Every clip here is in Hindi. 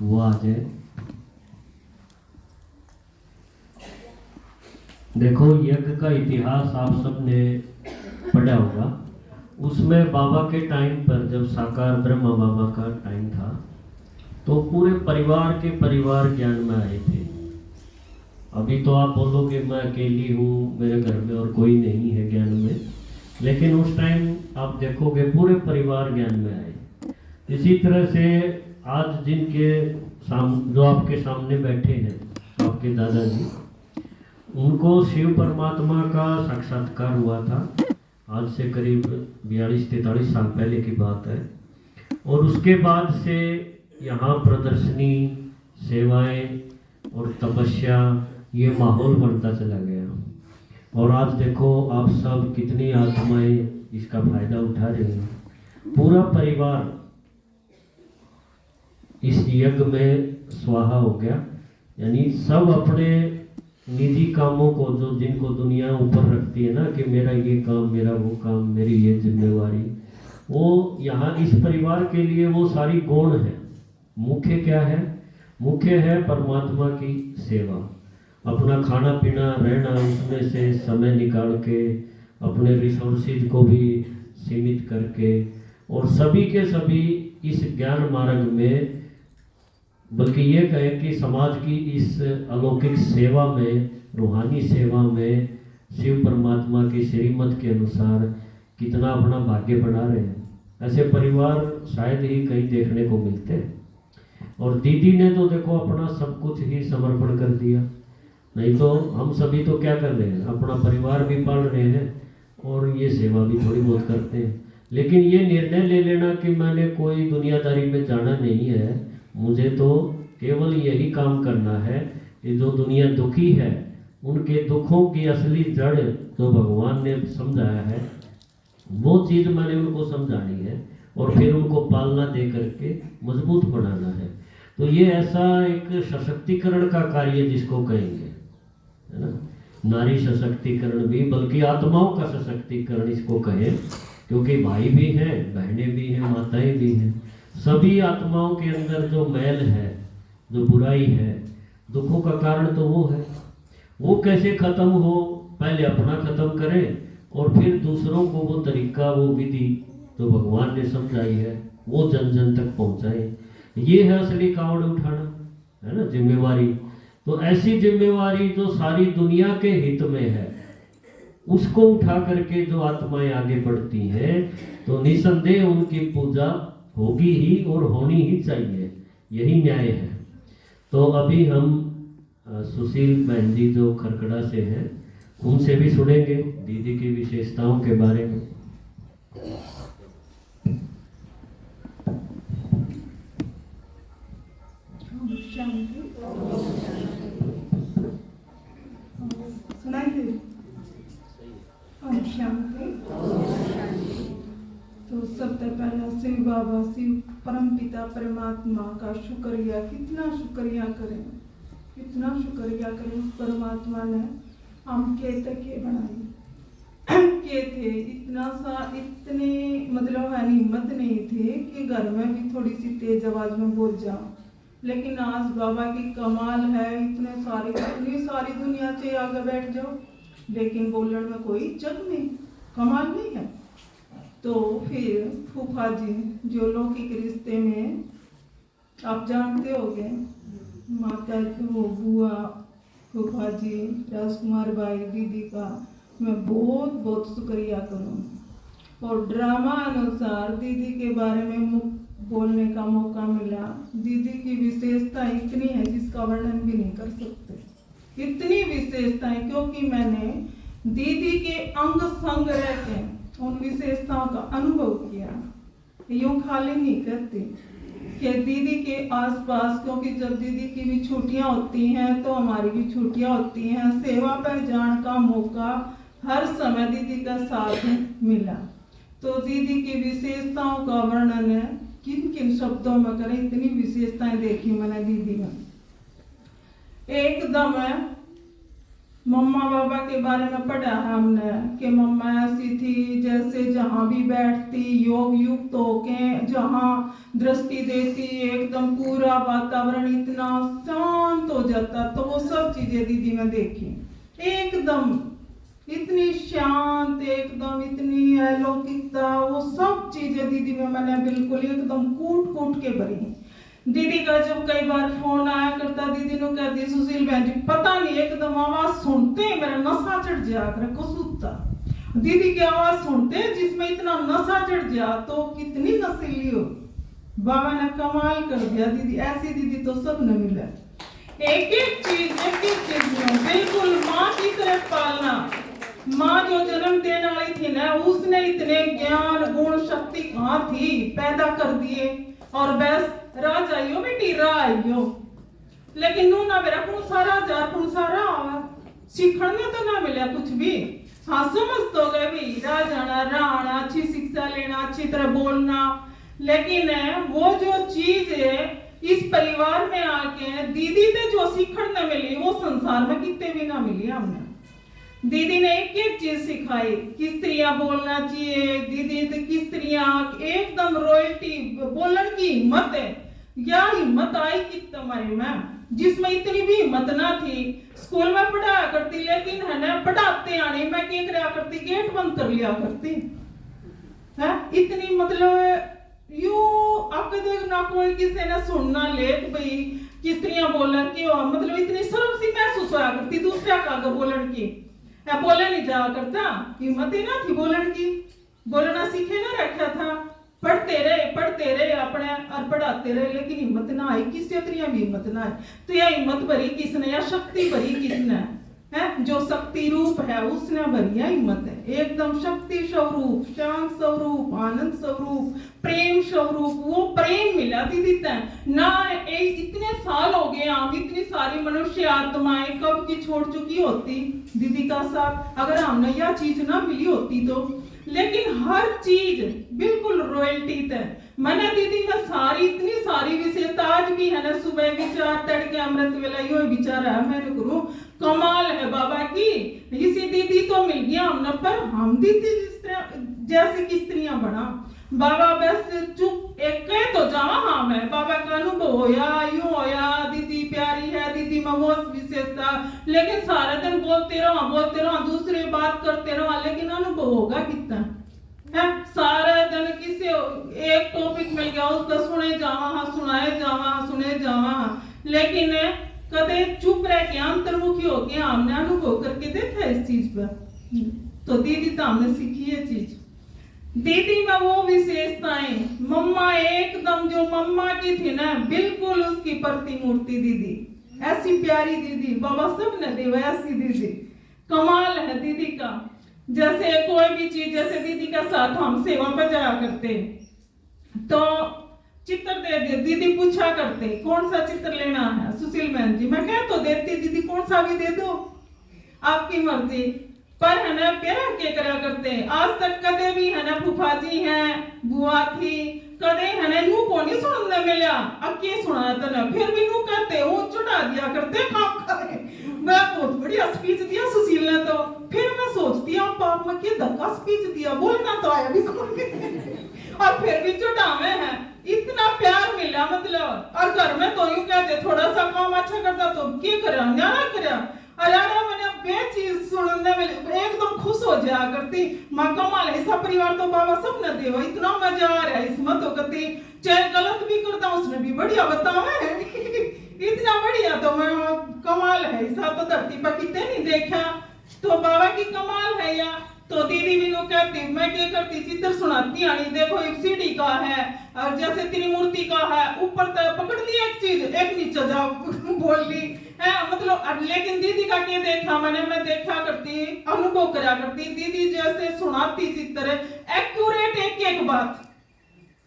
वो आ जाए। देखो, यज्ञ का इतिहास आप सबने पढ़ा होगा। उसमें बाबा के टाइम पर, जब साकार ब्रह्मा बाबा का टाइम था, तो पूरे परिवार के परिवार ज्ञान में आए थे। अभी तो आप बोलोगे मैं अकेली हूँ, मेरे घर में और कोई नहीं है ज्ञान में, लेकिन उस टाइम आप देखोगे पूरे परिवार ज्ञान में आए। इसी तरह से आज जिनके जो आपके सामने बैठे हैं, आपके दादाजी, उनको शिव परमात्मा का साक्षात्कार हुआ था। आज से करीब 42-43 साल पहले की बात है। और उसके बाद से यहाँ प्रदर्शनी, सेवाएं और तपस्या, ये माहौल बनता चला गया। और आज देखो आप सब कितनी आत्माएं इसका फायदा उठा रही हैं। पूरा परिवार इस यज्ञ में स्वाहा हो गया। यानी सब अपने निजी कामों को, जो जिनको दुनिया ऊपर रखती है ना, कि मेरा ये काम, मेरा वो काम, मेरी ये जिम्मेवारी, वो यहाँ इस परिवार के लिए वो सारी गौण है। मुख्य क्या है? मुख्य है परमात्मा की सेवा। अपना खाना पीना रहना, उसमें से समय निकाल के, अपने रिसोर्सेज को भी सीमित करके, और सभी के सभी इस ज्ञान मार्ग में, बल्कि ये कहें कि समाज की इस अलौकिक सेवा में, रूहानी सेवा में, शिव परमात्मा की श्रीमत के अनुसार कितना अपना भाग्य बना रहे हैं। ऐसे परिवार शायद ही कहीं देखने को मिलते हैं। और दीदी ने तो देखो अपना सब कुछ ही समर्पण कर दिया। नहीं तो हम सभी तो क्या कर रहे हैं, अपना परिवार भी पाल रहे हैं और ये सेवा भी थोड़ी बहुत करते हैं। लेकिन ये निर्णय ले लेना कि मैंने कोई दुनियादारी में जाना नहीं है, मुझे तो केवल यही काम करना है कि जो दुनिया दुखी है, उनके दुखों की असली जड़ जो भगवान ने समझाया है, वो चीज़ मैंने उनको समझानी है और फिर उनको पालना दे करके मजबूत बनाना है। तो ये ऐसा एक सशक्तिकरण का कार्य जिसको कहेंगे, है ना, नारी सशक्तिकरण भी, बल्कि आत्माओं का सशक्तिकरण इसको कहें, क्योंकि भाई भी हैं, बहनें भी हैं, माताएं भी हैं। सभी आत्माओं के अंदर जो मैल है, जो बुराई है, दुखों का कारण तो वो है। वो कैसे खत्म हो? पहले अपना खत्म करें और फिर दूसरों को वो तरीका, वो विधि जो भगवान ने समझाई है, वो जन जन तक पहुंचाए। ये है असली कावड़ उठाना, है ना, जिम्मेवारी। तो ऐसी जिम्मेवारी जो सारी दुनिया के हित में है, उसको उठा करके जो आत्माएं आगे बढ़ती हैं, तो निसंदेह उनकी पूजा होगी ही और होनी ही चाहिए। यही न्याय है। तो अभी हम सुशील बहन जी जो खरकड़ा से हैं, उनसे भी सुनेंगे दीदी की विशेषताओं के बारे में। तो सबसे पहला शिव बाबा, शिव परम पिता परमात्मा का शुक्रिया, कितना शुक्रिया करें, कितना शुक्रिया करें। उस परमात्मा ने हम के तके बनाए के थे, इतना सा, इतने मतलब है हिम्मत नहीं थे कि घर में भी थोड़ी सी तेज आवाज में बोल जाओ। लेकिन आज बाबा की कमाल है, इतनी सारी दुनिया से आगे बैठ जाओ, लेकिन बोलने में कोई जग नहीं, कमाल नहीं है। तो फिर फूफा जी जो लौकिक रिश्ते में आप जानते होंगे, माता वो बुआ, फूफा जी, राजकुमार भाई, दीदी का मैं बहुत बहुत शुक्रिया करूँ। और ड्रामा अनुसार दीदी के बारे में बोलने का मौका मिला। दीदी की विशेषता इतनी है जिसका वर्णन भी नहीं कर सकते, इतनी विशेषताएं, क्योंकि मैंने दीदी के अंग संग रह के उन विशेषताओं का अनुभव किया। यूं खाली नहीं करती कि दीदी के आसपास, क्योंकि जब दीदी की भी छुट्टियां होती हैं तो हमारी भी छुट्टियां होती हैं, सेवा पर जाने का मौका हर समय दीदी का साथ मिला। तो दीदी की विशेषताओं का वर्णन किन किन शब्दों में करें, इतनी विशेषताएं देखी मैंने दीदी में। एकदम मम्मा बाबा के बारे में पढ़ा है हमने कि मम्मा ऐसी थी जैसे जहाँ भी बैठती योग युक्त होके जहाँ दृष्टि देती एकदम पूरा वातावरण इतना शांत हो जाता। तो वो सब चीजें दीदी में देखी, एकदम इतनी शांत, एकदम इतनी अलौकिकता, वो सब चीजें दीदी में मैंने बिल्कुल एकदम कूट कूट के भरी। दीदी का जब कई बार फोन आया करता, दीदी ने कहती सुशील बहन जी पता नहीं एकदम आवाज सुनते ही मेरा नशा चढ़ जाया करे कसूता। दीदी की आवाज सुनते जिसमें इतना नशा चढ़ जा तो कितनी नशीली हो। बाबा ने कमाल कर दिया, दीदी ऐसी दीदी तो सब न मिले। एक एक चीज में बिल्कुल माँ की तरह पालना। माँ जो जन्म देने वाली थी ना, उसने इतने ज्ञान गुण शक्ति कहाँ थी, पैदा कर दिए और बस राजाइयो बेटी राइयो। लेकिन नू ना मेरा कौन सारा जार कौन सारा आवा सीखने तो ना मिला कुछ भी। हाँ समझ तो गए भी राजाना राणा, अच्छी शिक्षा लेना, अच्छी तरह बोलना, लेकिन वो जो चीज है इस परिवार में आके दीदी ने जो सीखने मिली वो संसार में कितने भी ना मिली हमने। दीदी ने एक एक चीज सिखाई, किस तरह बोलना चाहिए, दीदी से किस तरह एकदम रॉयल्टी बोलने की हिम्मत है। या हिम्मत आई कि तुम्हारी में जिसमें इतनी भी हिम्मत ना थी। स्कूल में पढ़ाया करती लेकिन है ना पढ़ाते आने मैं क्या करा करती, गेट बंद कर लिया करती है। इतनी मतलब यू आपके ना कोई किसी ने सुनना ले भाई किस तरह बोलन की, मतलब इतनी शर्म सी महसूस होया करती दूसरा का बोलन की। बोले नहीं जा करता, हिम्मत ही ना थी बोलन की, बोलना सीखे ना रखा था। पढ़ते रहे अपने और पढ़ाते रहे, लेकिन हिम्मत ना आई किसी तरह भी हिम्मत ना आई। तो यह हिम्मत भरी किसने या शक्ति भरी किसने है? जो शक्ति रूप है उसने भरी है हिम्मत है। एकदम शक्ति स्वरूप, शांत स्वरूप, आनंद स्वरूप, प्रेम स्वरूप। वो प्रेम मिला दीदी ना। इतने साल हो गए हम इतनी सारी मनुष्य आत्माएं कब की छोड़ चुकी होती दीदी का साथ, अगर हमने यह चीज ना मिली होती तो। लेकिन हर चीज बिल्कुल रॉयल्टी थे। मैंने दीदी में सारी इतनी सारी विशेषता आज भी है ना। सुबह विचार तड़के अमृत वेला यो विचार है मैंने करूं कमाल है बाबा की। इसी दीदी तो मिल गया हमने, पर हम दीदी जिस तरह जैसे किस तरह बना बाबा बस चुप एक कहे तो जावा। हाँ मैं बाबा का अनुभव होया यूं होया, दीदी प्यारी है, दीदी में वो विशेषता, लेकिन सारा दिन बोलते रहो दूसरे बात करते रहो, लेकिन अनुभव होगा कितना है। सारा दिन किसी एक टॉपिक मिल गया उसका सुने जावा, सुने जावा, लेकिन कदे चुप रह के अंतर्मुखी होके हमने अनुभव करके देखा इस चीज पर। तो दीदी तो हमने सीखी है चीज। दीदी में वो विशेषताएं मम्मा एकदम जो मम्मा की थी ना बिल्कुल उसकी प्रतिमूर्ति दीदी। ऐसी प्यारी दीदी बाबा सब ने दी ऐसी दीदी। कमाल है दीदी का। जैसे कोई भी चीज जैसे दीदी का साथ हम सेवा पर जाया करते तो चित्र दे दे, दीदी पूछा करते कौन सा चित्र लेना है सुशील बहन जी, मैं कह तो देती दीदी कौन सा भी दे दो आपकी मर्जी। पर है ना प्यार के करा करते। आज तक कदे भी है ना फूफा जी हैं बुआ थी कदे है ना नू को नहीं सुनने मिला। अब के सुनाया तो ना फिर भी नू कहते वो चढ़ा दिया करते काम करे। मैं बहुत बढ़िया स्पीच दिया सुशील ने तो। फिर मैं सोचती हूँ पाप में के धक्का स्पीच दिया, बोलना तो आया भी कौन और फिर भी चढ़ावे हैं। इतना प्यार मिला मतलब। और घर में तो यूं कहते थोड़ा सा काम अच्छा करता तो क्या करा न्यारा करा। अरे मैंने बे चीज सुनने में एकदम खुश हो जाया करती। माँ कमाल है सब परिवार तो बाबा सब न देवा इतना मजा आ रहा है इसमें तो कहती चाहे गलत भी करता उसने भी बढ़िया बतावे इतना बढ़िया। तो मैं कमाल है ऐसा तो धरती पर कितने नहीं देखा। तो बाबा की कमाल है या। तो दीदी भी लोग कहती मैं क्या करती चित्र सुनाती आनी देखो एक सीढ़ी का है और जैसे त्रिमूर्ति का है ऊपर तक पकड़ लिया एक चीज एक नीचे जाओ बोल ली है मतलब। लेकिन दीदी का क्या देखा मैंने, मैं देखा करती अनुभव करा करती दीदी जैसे सुनाती चित्र एक्यूरेट एक एक बात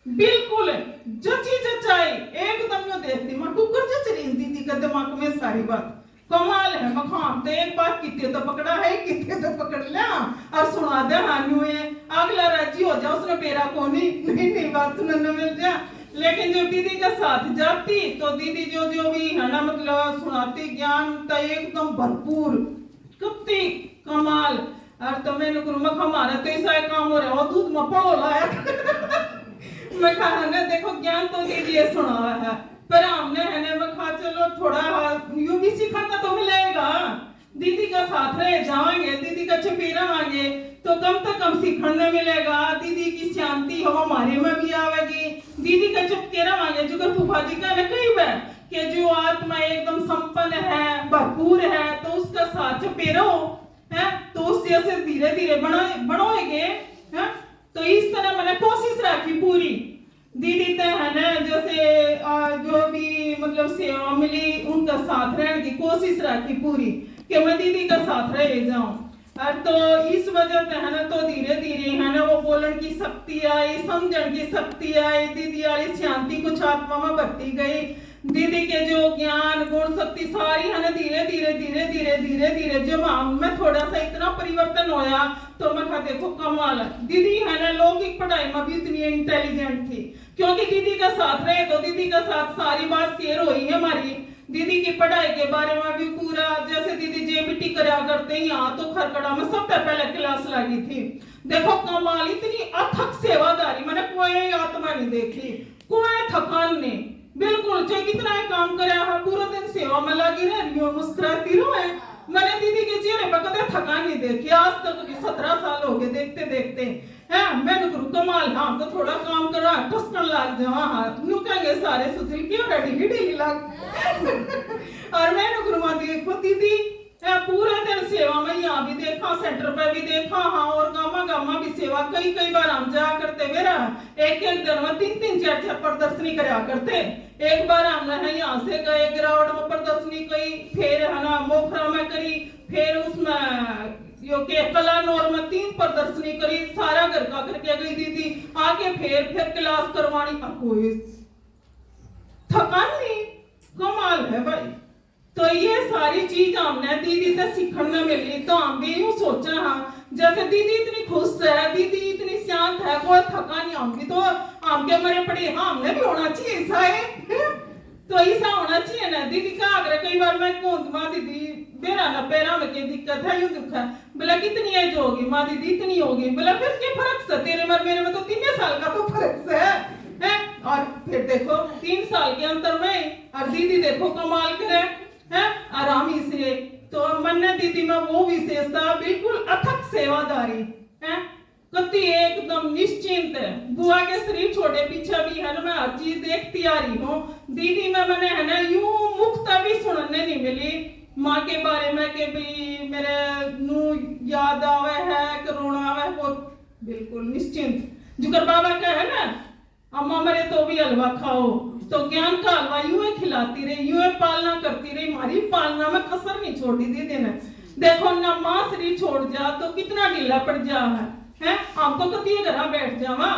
बिल्कुल जची जचाई एकदम जो देखती मैं कुकर जच रही दीदी का दिमाग में सारी बात। कमाल है मखान तो एक बात कितने तो पकड़ा है कितने तो पकड़ लिया और सुना दे हानू है अगला राजी हो जाओ उसने पेरा को नहीं बात सुनने मिल जाए। लेकिन जो दीदी के साथ जाती तो दीदी जो भी है ना मतलब सुनाती ज्ञान तो एकदम भरपूर कितनी कमाल। और तो मैंने गुरु हमारा तो ऐसा काम हो रहा है, दूध में पड़ो लाया मैं कहा ना देखो ज्ञान तो दीदी सुना है, पर हमने है ना मैं कहा चलो थोड़ा यूं भी सीखना तो मिलेगा, दीदी का साथ रहे जाएंगे, दीदी का चपेरा मांगे तो कम से कम सीखने मिलेगा, दीदी की शांति हो हमारे में भी आवेगी, दीदी का चपेरा मांगे जो कर फूफा जी का न कही है कि जो आत्मा एकदम संपन्न है भरपूर है तो उसका साथ चपेरा हो है तो उस जैसे धीरे धीरे बनोएगे है। तो इस तरह मैंने कोशिश रखी पूरी, दीदी तो है ना जैसे जो भी मतलब सेवा मिली उनका साथ रहने की कोशिश रखी पूरी कि मैं दीदी का साथ रह जाऊं। और तो इस वजह से है ना तो धीरे धीरे है ना वो बोलने की शक्ति आई, समझने की शक्ति आई, दीदी वाली शांति कुछ आत्मा में बढ़ती गई, दीदी के जो ज्ञान गुण शक्ति सारी है ना धीरे धीरे धीरे धीरे धीरे धीरे जब मैं थोड़ा सा इतना परिवर्तन होया तो मैं कहा देखो कमाल है, दीदी है ना लौकिक पढ़ाई में भी इतनी इंटेलिजेंट थी क्योंकि दीदी का साथ रहे तो दीदी का साथ सारी बात शेयर हुई है हमारी, दीदी की पढ़ाई के बारे में भी पूरा जैसे दीदी जेबीटी करा करते यहाँ तो खरकड़ा में सबसे पहले क्लास लगी थी। देखो कमाल, इतनी अथक सेवादारी मैंने कोई आत्मा नहीं देखी, कोई थकान नहीं, बिल्कुल चाहे कितना ही काम करे पूरा दिन सेवा में लगी रही हो मुस्कुराती रहो है। मैंने दीदी के चेहरे पर कदे थकान नहीं देखी आज तक, 17 साल हो गए देखते देखते है। मैंने गुरु कमाल हाँ तो थोड़ा काम करा कसकन लग जाओ हाँ नु कहेंगे सारे सुशील क्यों रेडी लग और मैंने गुरु माँ देखो दीदी पूरा दिन सेवा में यहाँ भी देखा सेंटर पे भी देखा हाँ और गामा भी सेवा कई बार हम जा करते मेरा एक दिन में 3 4 प्रदर्शनी करा करते, एक बार हमने यहाँ से गए ग्राउंड में प्रदर्शनी करी, फिर है ना मोखरा में करी, फिर उसमें यो के कलानौर में 3 प्रदर्शनी करी, सारा घर का करके गई दीदी आके फिर क्लास करवानी, कोई थकान नहीं, कमाल है भाई। तो ये सारी चीज हमने दीदी से सीखने मिली तो हम भी यूं सोचा हाँ जैसे दीदी इतनी खुश है, दीदी इतनी शांत है, कोई थकान नहीं, हम भी तो हमके मरे पड़े हाँ हमने भी होना चाहिए ऐसा है तो ऐसा होना चाहिए ना। दीदी का आग्रह कई बार मैं कहूँ माँ दीदी मेरा ना पैरा में क्या दिक्कत है यूं दुख है, बोला कितनी एज होगी माँ दीदी इतनी होगी, बोला फिर क्या फर्क है तेरे में मेरे में तो 3 साल का तो फर्क है। और फिर देखो 3 साल के अंतर में और दीदी देखो कमाल करे है आरामी से, तो मन्ने दीदी में वो विशेषता बिल्कुल अथक सेवादारी है, कति एकदम निश्चिंत है, बुआ के शरीर छोटे पीछे भी है ना मैं हर चीज देखती आ रही हूँ, दीदी में मैंने है ना यूं मुक्ता भी सुनने नहीं मिली माँ के बारे में कि भाई मेरे नू याद आवे है करोना आवे, वो बिल्कुल निश्चिंत, जुगर बाबा का है ना अम्मा मरे तो भी हलवा खाओ, तो ज्ञान का हलवा यूं ही खिलाती रही, यूं ही पालना करती रही, हमारी पालना में कसर नहीं छोड़ी दीदी ने। देखो ना माँ शरीर छोड़ जा तो कितना ढीला पड़ जा है हम तो कभी घर बैठ जावा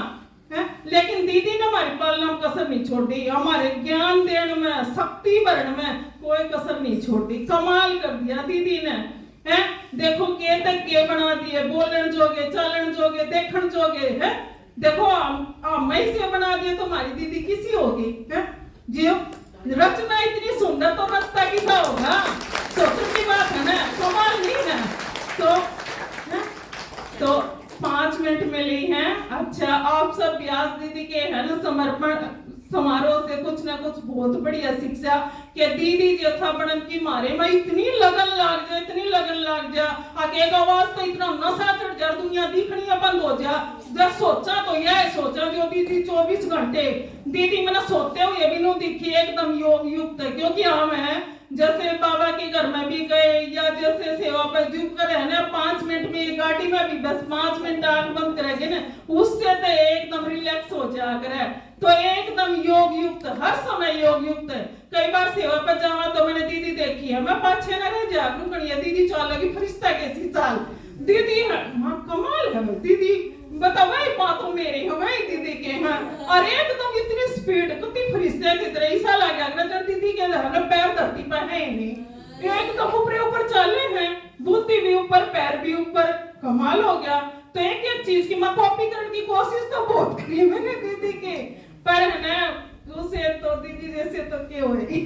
है, लेकिन दीदी ने हमारी पालना में कसर नहीं छोड़ी, हमारे ज्ञान देने में शक्ति भरण में कोई कसर नहीं छोड़ी, कमाल कर दिया दीदी ने है। देखो के तक के बना दिए, बोलन जोगे चलन जोगे देखन जोगे है, देखो मैं से बना दिए तो हमारी दीदी किसी होगी है जी, रचना इतनी सुंदर तो रचता किसा होगा, सोचने की बात है ना, कमाल नहीं है। तो 5 मिनट मिली हैं। अच्छा आप सब व्यास दीदी के है ना समर्पण समारोह से कुछ ना कुछ बहुत बढ़िया शिक्षा कि दीदी जैसा बनन की मारे में इतनी लगन लाग जा, इतनी लगन लाग जा, आगे आवाज तो इतना नशा चढ़ जा, दुनिया दिखनी बंद हो जा। जब सोचा तो यह सोचा जो दीदी 24 घंटे दीदी मैंने सोते हुए भी नहीं दिखी, एकदम योग युक्त है, क्योंकि हम है जैसे बाबा के घर में भी गए या जैसे सेवा पर जुट कर रहना 5 मिनट में गाड़ी में भी बस 5 मिनट आंख बंद करेंगे ना उससे तो एकदम रिलैक्स हो जाकर है, तो एकदम योग युक्त, हर समय योग युक्त है। कई बार सेवा पर जावा तो मैंने दीदी देखी है, मैं पाछे न रह जा कड़िया दीदी चाल लगी फरिश्ता कैसी चाल दीदी है, हाँ कमाल है दीदी, बताओ भाई बातों मेरे हो भाई दीदी के हैं, और एकदम इतनी स्पीड कितनी फरिश्ते की तरह ऐसा लगा अगर दीदी के पैर धरती पर है नहीं, एकदम ऊपर चले हैं, बुद्धि भी ऊपर पैर भी ऊपर, कमाल हो गया। तो एक चीज की मैं कॉपी करने की कोशिश तो बहुत करी मैंने दीदी के, पर है ना उसे तो दीदी जैसे तो क्या होगी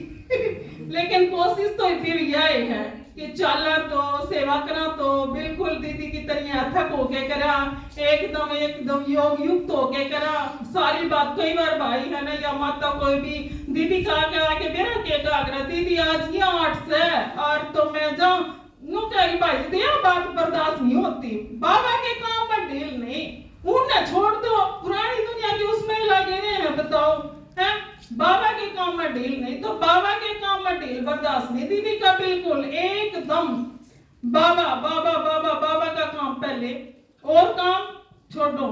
लेकिन कोशिश तो फिर यही है कि चल तो सेवा करा तो बिल्कुल दीदी की तरह अथक होके करा, एकदम योग युक्त होके करा सारी बात। कई बार भाई है ना या माता कोई भी दीदी कहा के मेरा के कागरा दीदी आज ये 8 से और तो मैं जाऊं नो कही भाई दिया बात बर्दाश्त नहीं होती। बाबा के काम में ढील नहीं, उन्हें छोड़ दो, पुरानी दुनिया की उसमें लगे रहे हैं, बताओ है बाबा के काम में ढील नहीं, तो बाबा के काम में ढील बर्दाश्त नहीं दीदी का बिल्कुल एकदम। बाबा बाबा बाबा बाबा का काम पहले और काम छोड़ो।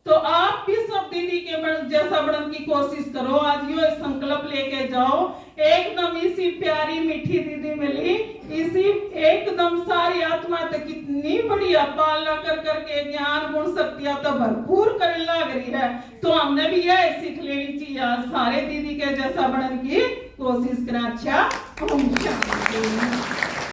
तो आप भी सब दीदी के जैसा बढ़ने की कोशिश करो। आज यो संकल्प लेके जाओ, एकदम इसी प्यारी मीठी दीदी मिली, इसी एकदम सारी आत्मा तक कितनी बढ़िया पालना कर करके ज्ञान गुण शक्तियां तो भरपूर करने लग रही है। तो हमने भी यह सीख लेनी चाहिए, सारे दीदी के जैसा बढ़ने की कोशिश करना। अच्छा